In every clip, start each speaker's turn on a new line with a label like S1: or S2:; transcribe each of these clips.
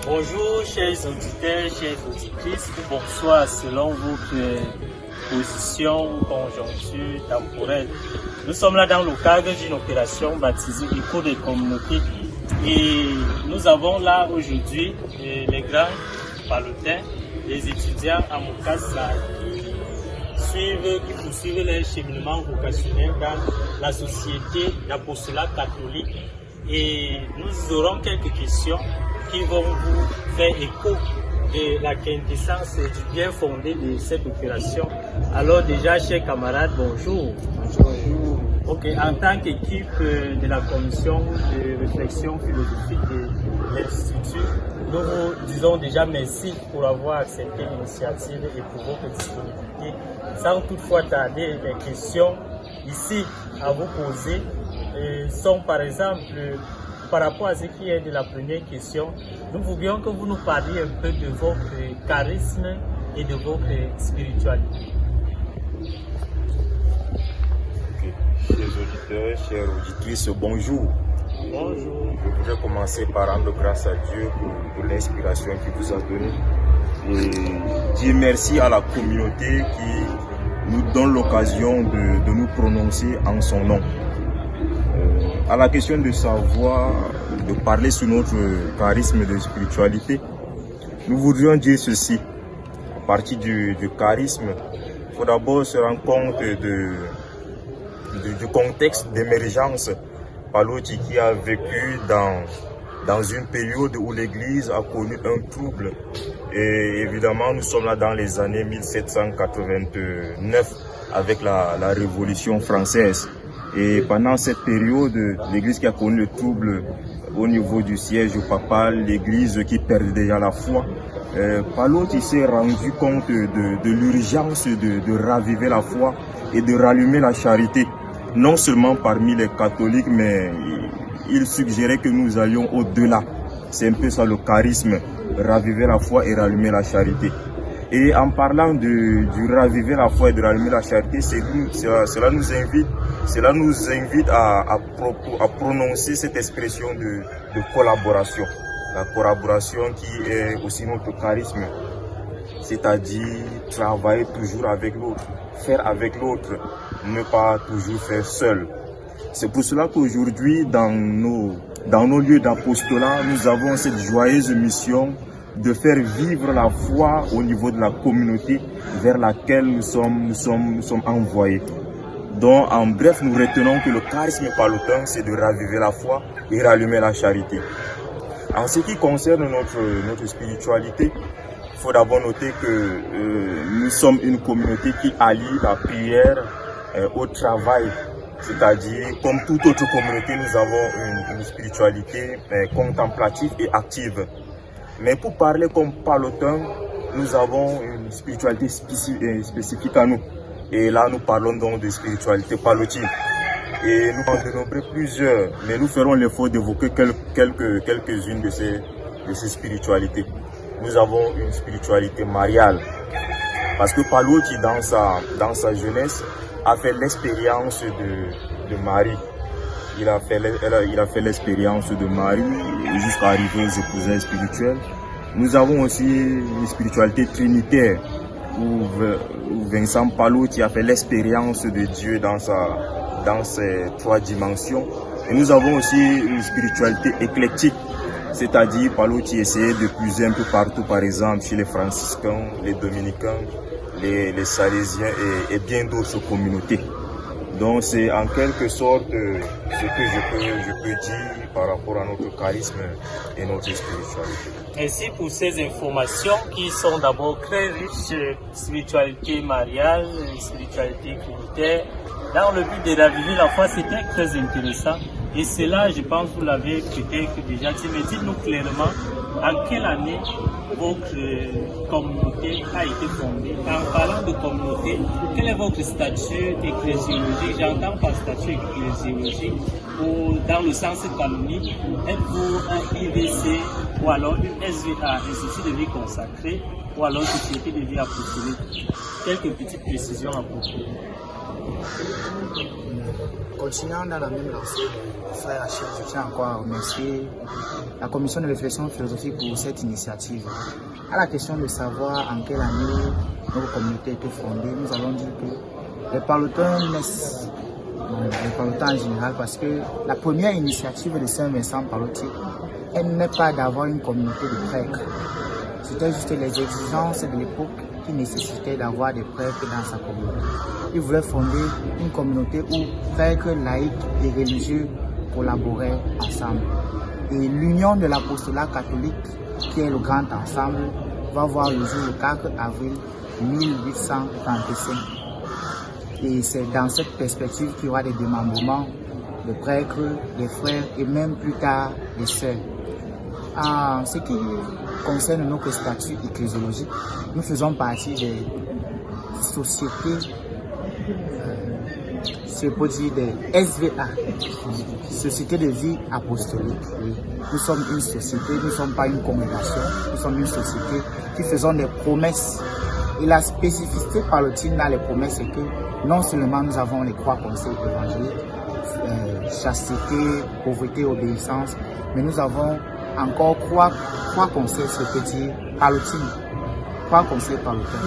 S1: Bonjour chers auditeurs, chères auditrices, bonsoir selon votre position ou conjoncture temporelle. Nous sommes là dans le cadre d'une opération baptisée Écho des communautés et nous avons là aujourd'hui les grands palotins, les étudiants à Mokassa qui poursuivent leur cheminement vocationnel dans la société d'apostolat catholique et nous aurons quelques questions qui vont vous faire écho de la quintessence du bien fondé de cette opération. Alors déjà, chers camarades, bonjour. Bonjour. Ok, en tant qu'équipe de la commission de réflexion philosophique de l'Institut, nous vous disons déjà merci pour avoir accepté l'initiative et pour votre disponibilité. Sans toutefois tarder, les questions ici à vous poser sont par exemple par rapport à ce qui est de la première question, nous voulions que vous nous parliez un peu de votre charisme et de votre spiritualité.
S2: Okay. Chers auditeurs, chères auditrices, bonjour.
S1: Bonjour.
S2: Je voudrais commencer par rendre grâce à Dieu pour l'inspiration qu'il vous a donnée. Et dire merci à la communauté qui nous donne l'occasion de nous prononcer en son nom. À la question de savoir, de parler sur notre charisme de spiritualité, nous voudrions dire ceci. À partir du charisme, il faut d'abord se rendre compte du contexte d'émergence. Pallotti qui a vécu dans une période où l'Église a connu un trouble. Et évidemment, nous sommes là dans les années 1789 avec la Révolution française. Et pendant cette période, l'Église qui a connu le trouble au niveau du siège papal, l'Église qui perdait déjà la foi, Pallotti s'est rendu compte de l'urgence de raviver la foi et de rallumer la charité. Non seulement parmi les catholiques, mais il suggérait que nous allions au-delà. C'est un peu ça le charisme, raviver la foi et rallumer la charité. Et en parlant du raviver la foi et de rallumer la charité, cela nous invite à prononcer cette expression de collaboration. La collaboration qui est aussi notre charisme, c'est-à-dire travailler toujours avec l'autre, faire avec l'autre, ne pas toujours faire seul. C'est pour cela qu'aujourd'hui, dans nos lieux d'apostolat, nous avons cette joyeuse mission de faire vivre la foi au niveau de la communauté vers laquelle nous sommes envoyés. Donc, en bref, nous retenons que le charisme pallotin, c'est de raviver la foi et rallumer la charité. En ce qui concerne notre spiritualité, il faut d'abord noter que nous sommes une communauté qui allie la prière au travail. C'est-à-dire, comme toute autre communauté, nous avons une spiritualité contemplative et active. Mais pour parler comme pallotin, nous avons une spiritualité spécifique à nous. Et là, nous parlons donc de spiritualité pallotine. Et nous en dénombrer plusieurs, mais nous ferons l'effort d'évoquer quelques-unes de ces spiritualités. Nous avons une spiritualité mariale. Parce que Pallotti, dans sa jeunesse, a fait l'expérience de Marie. Il a fait l'expérience de Marie jusqu'à arriver aux épousailles spirituelles. Nous avons aussi une spiritualité trinitaire où Vincent Pallotti a fait l'expérience de Dieu dans ses trois dimensions. Et nous avons aussi une spiritualité éclectique, c'est-à-dire Pallotti essayait de puiser un peu partout, par exemple chez les franciscains, les dominicains, les salésiens et bien d'autres communautés. Donc c'est en quelque sorte ce que je peux dire par rapport à notre charisme et notre spiritualité.
S1: Merci pour ces informations qui sont d'abord très riches, spiritualité mariale, spiritualité communautaire. Dans le but de raviver la foi, c'était très intéressant. Et cela, je pense, vous l'avez peut-être déjà dit, mais dites-nous clairement en quelle année votre communauté a été fondée. En parlant de communauté, quel est votre statut ecclésiologique? J'entends par statut ecclésiologique ou dans le sens canonique. Êtes-vous un IVC ou alors une SVA, Institut de vie consacrée, ou alors Société de vie apostolique? Quelques petites précisions à propos.
S3: Continuant dans la même lancée, frère Achille, je tiens encore à remercier la commission de réflexion philosophique pour cette initiative. À la question de savoir en quelle année notre communauté a été fondée, nous allons dire que les Pallottins naissent, les Pallottins en général, parce que la première initiative de Saint-Vincent Pallotti, elle n'est pas d'avoir une communauté de prêtres. C'était juste les exigences de l'époque qui nécessitaient d'avoir des prêtres dans sa communauté. Il voulait fonder une communauté où prêtres, laïcs et religieux collaboraient ensemble. Et l'union de l'apostolat catholique, qui est le grand ensemble, va voir le jour le 4 avril 1835. Et c'est dans cette perspective qu'il y aura des démembrements de prêtres, des frères et même plus tard des sœurs. En ce qui concerne notre statut ecclésiologique, nous faisons partie des sociétés, je peux dire des SVA, Société de vie apostolique. Nous sommes une société, nous ne sommes pas une congrégation, nous sommes une société qui faisons des promesses. Et la spécificité pallottine dans les promesses, c'est que non seulement nous avons les 3 conseils évangéliques, chasteté, pauvreté, obéissance, mais nous avons encore 3 conseils, je peux dire, pallottines. 3 conseils pallottins.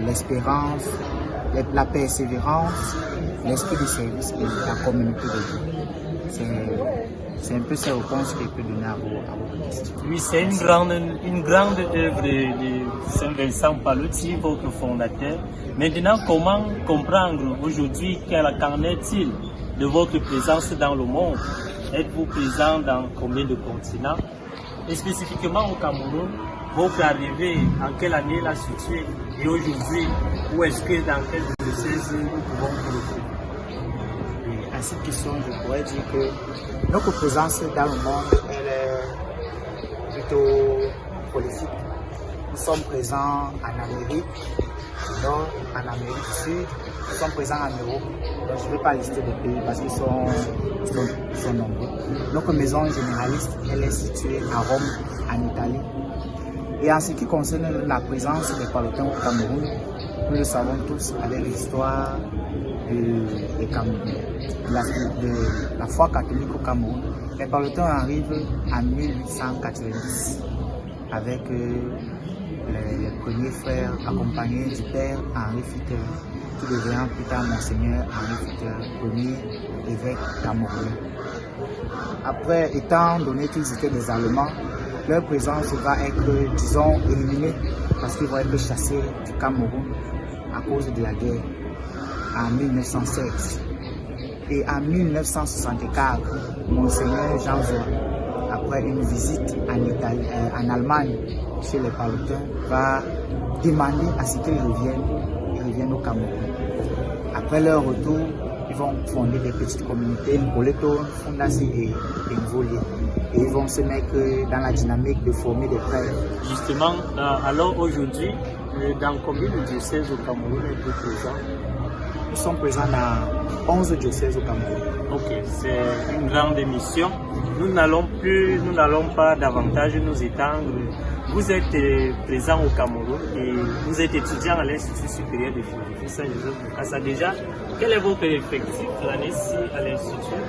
S3: L'espérance, la persévérance, l'esprit de service et la communauté de Dieu. C'est un peu ces réponses que je peux donner à vos questions.
S1: Oui, c'est une grande œuvre de Saint-Vincent Pallotti, votre fondateur. Maintenant, comment comprendre aujourd'hui qu'en est-il de votre présence dans le monde? Êtes-vous présent dans combien de continents? Et spécifiquement au Cameroun, votre arrivée, en quelle année la située? Et aujourd'hui, où est-ce que, dans quel diocèse nous pouvons vous retrouver?
S3: À cette question, je pourrais dire que notre présence dans le monde, elle est plutôt prolifique. Nous sommes présents en Amérique du Nord, en Amérique du Sud, nous sommes présents en Europe. Donc, je ne vais pas lister des pays parce qu'ils sont nombreux. Notre maison généraliste, elle est située à Rome, en Italie. Et en ce qui concerne la présence des Pallottins au Cameroun, nous le savons tous avec l'histoire de la foi catholique au Cameroun. Les Pallottins arrivent en 1890 avec les premiers frères accompagnés du père Henri Fitter, qui devient plus tard Monseigneur Henri Fitter, premier évêque camerounais. Après, étant donné qu'ils étaient des Allemands, leur présence va être, disons, éliminée parce qu'ils vont être chassés du Cameroun à cause de la guerre en 1916. Et en 1964, Monseigneur Jean Zola, après une visite en Allemagne chez les Pallottins, va demander à ce qu'ils reviennent au Cameroun. Après leur retour, ils vont fonder des petites communautés, Boleto, Fondasi et Nvoli. Et ils vont se mettre dans la dynamique de former des frères.
S1: Justement, alors aujourd'hui, dans combien de diocèses au Cameroun êtes-vous présents?
S3: Nous sommes présents dans 11 diocèses au Cameroun.
S1: Ok, c'est une grande émission. Nous n'allons pas davantage nous étendre. Vous êtes présent au Cameroun et vous êtes étudiant à l'Institut supérieur de philosophie Saint-Joseph de Kassa. Déjà, quel est votre effectif l'année-ci à l'Institut?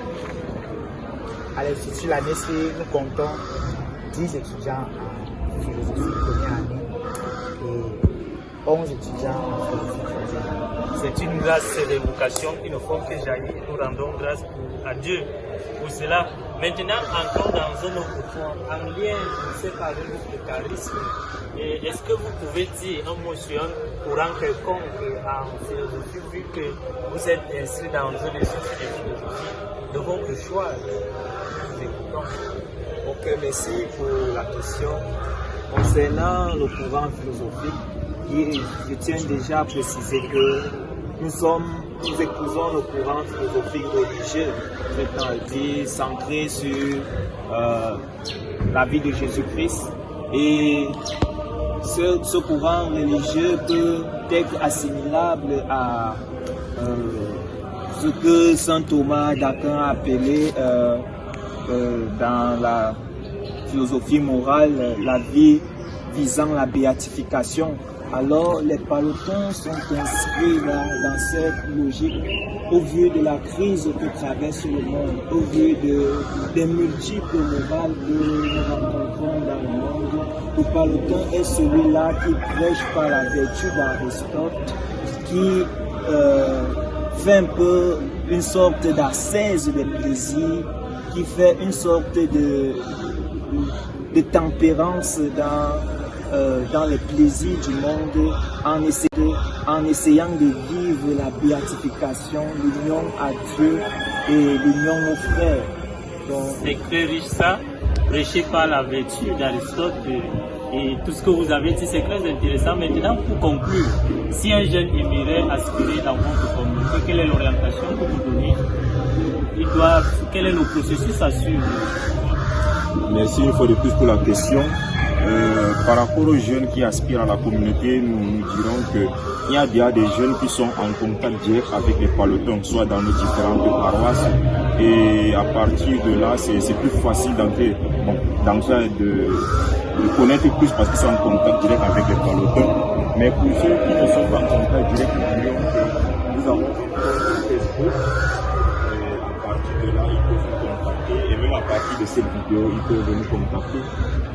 S3: À l'Institut, l'année-ci, nous comptons 10 étudiants en philosophie première année et 11 étudiants en philosophie troisième année.
S1: C'est une grâce et des vocations qui ne font que jaillir. Nous rendons grâce à Dieu pour cela. Maintenant, entrons dans un autre point, en lien, je sais parler de charisme. Est-ce que vous pouvez dire un mot sur un courant quelconque en philosophie, vu que vous êtes inscrit dans un institut de philosophie de votre choix?
S4: Ok, merci pour la question. Concernant le courant philosophique, je tiens déjà à préciser que nous épousons le courant philosophique religieux, c'est-à-dire centré sur la vie de Jésus-Christ. Et ce courant religieux peut être assimilable à ce que saint Thomas d'Aquin a appelé dans la philosophie morale la vie visant la béatification, Alors les palotons sont inscrits dans cette logique au vu de la crise que traverse le monde, au vu des multiples morales que nous rencontrons dans le monde. Le paloton est celui-là qui prêche par la vertu d'Aristote, qui fait un peu une sorte d'ascèse des plaisirs, qui fait une sorte de tempérance dans les plaisirs du monde, en essayant de vivre la béatification, l'union à Dieu et l'union aux frères.
S1: C'est très riche ça, prêché par la vertu d'Aristote et tout ce que vous avez dit, c'est très intéressant. Maintenant, pour conclure, si un jeune aimerait aspirer dans votre communauté, quelle est l'orientation que vous donnez? Quel est le processus à suivre?
S2: Merci une fois de plus pour la question. Par rapport aux jeunes qui aspirent à la communauté, nous dirons qu'il y a déjà des jeunes qui sont en contact direct avec les palotons, soit dans nos différentes paroisses. Et à partir de là, c'est plus facile d'entrer, de connaître plus parce qu'ils sont en contact direct avec les palotons. Mais pour ceux qui ne sont pas en contact direct, nous dirons que nous avons un compte Facebook. À partir de là, ils peuvent nous contacter. Et même à partir de cette vidéo, ils peuvent nous contacter.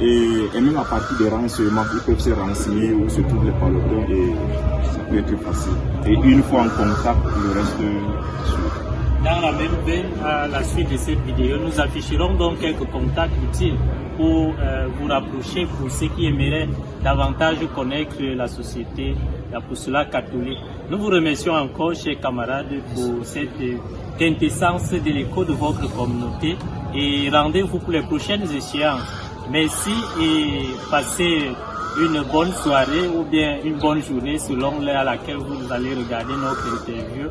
S2: Et même à partir des renseignements, ils peuvent se renseigner où se trouvent les palotons et ça peut être facile. Et une fois en contact, le reste
S1: Dans la même veine, à la suite de cette vidéo, nous afficherons donc quelques contacts utiles pour vous rapprocher, pour ceux qui aimeraient davantage connaître la société, l'apostolat catholique. Nous vous remercions encore, chers camarades, pour cette quintessence de l'écho de votre communauté et rendez-vous pour les prochaines échéances. Merci et passez une bonne soirée ou bien une bonne journée selon l'heure à laquelle vous allez regarder notre interview.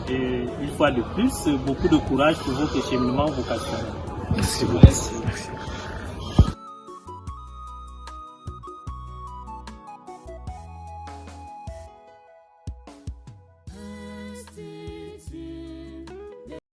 S1: Et une fois de plus, beaucoup de courage pour votre cheminement vocationnel.
S2: Merci beaucoup.